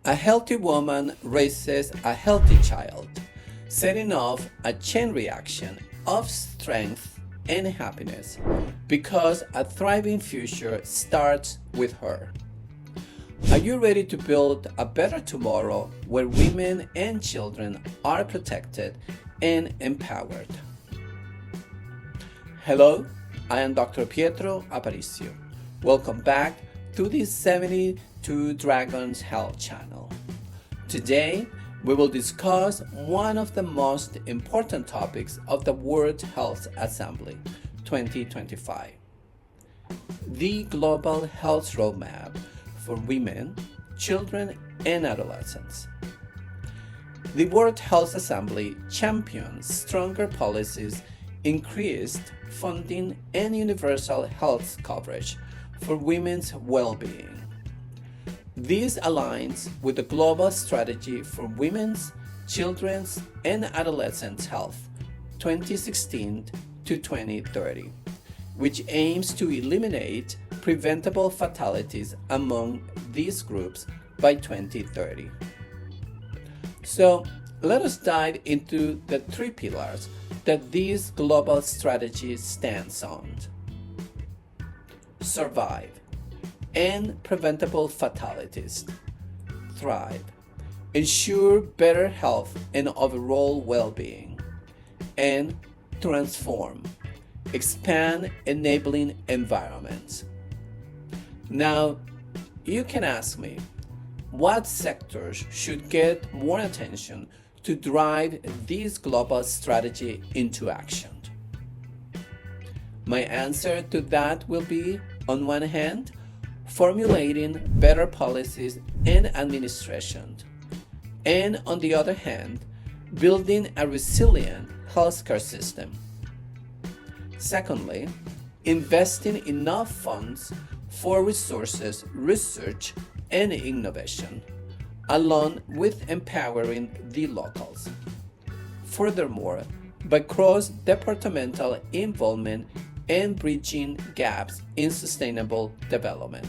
A healthy woman raises a healthy child, setting off a chain reaction of strength and happiness because a thriving future starts with her. Are you ready to build a better tomorrow where women and children are protected and empowered? Hello, I am Dr. Pietro Aparicio. Welcome back to the 72 Dragons Health channel. Today, we will discuss one of the most important topics of the World Health Assembly 2025, the Global Health Roadmap for Women, Children, and Adolescents. The World Health Assembly champions stronger policies, increased funding, and universal health coverage for women's well-being. This aligns with the Global Strategy for Women's, Children's, and Adolescents' Health 2016 to 2030, which aims to eliminate preventable fatalities among these groups by 2030. So, let us dive into the three pillars that this global strategy stands on. Survive, and preventable fatalities. Thrive, ensure better health and overall well-being. And transform, expand enabling environments. Now, you can ask me, what sectors should get more attention to drive this global strategy into action? My answer to that will be, on one hand, formulating better policies and administration, and on the other hand, building a resilient healthcare system. Secondly, investing enough funds for resources, research, and innovation, along with empowering the locals. Furthermore, by cross-departmental involvement and bridging gaps in sustainable development.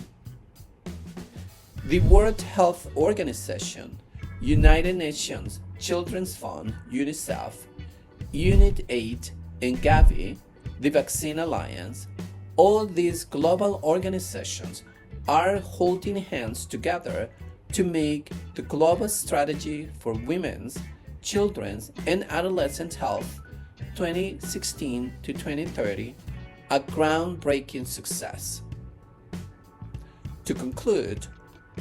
The World Health Organization, United Nations Children's Fund, UNICEF, UNIT-8, and Gavi, the Vaccine Alliance, all these global organizations are holding hands together to make the global strategy for women's, children's, and adolescent health 2016 to 2030 a groundbreaking success. To conclude,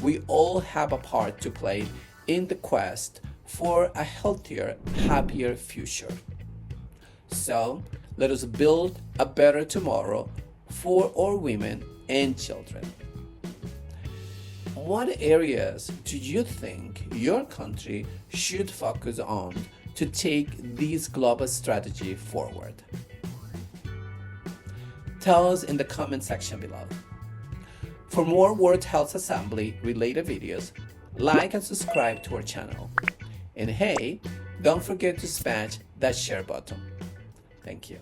we all have a part to play in the quest for a healthier, happier future. So, let us build a better tomorrow for our women and children. What areas do you think your country should focus on to take this global strategy forward? Tell us in the comment section below. For more World Health Assembly related videos, like and subscribe to our channel. And hey, don't forget to smash that share button. Thank you.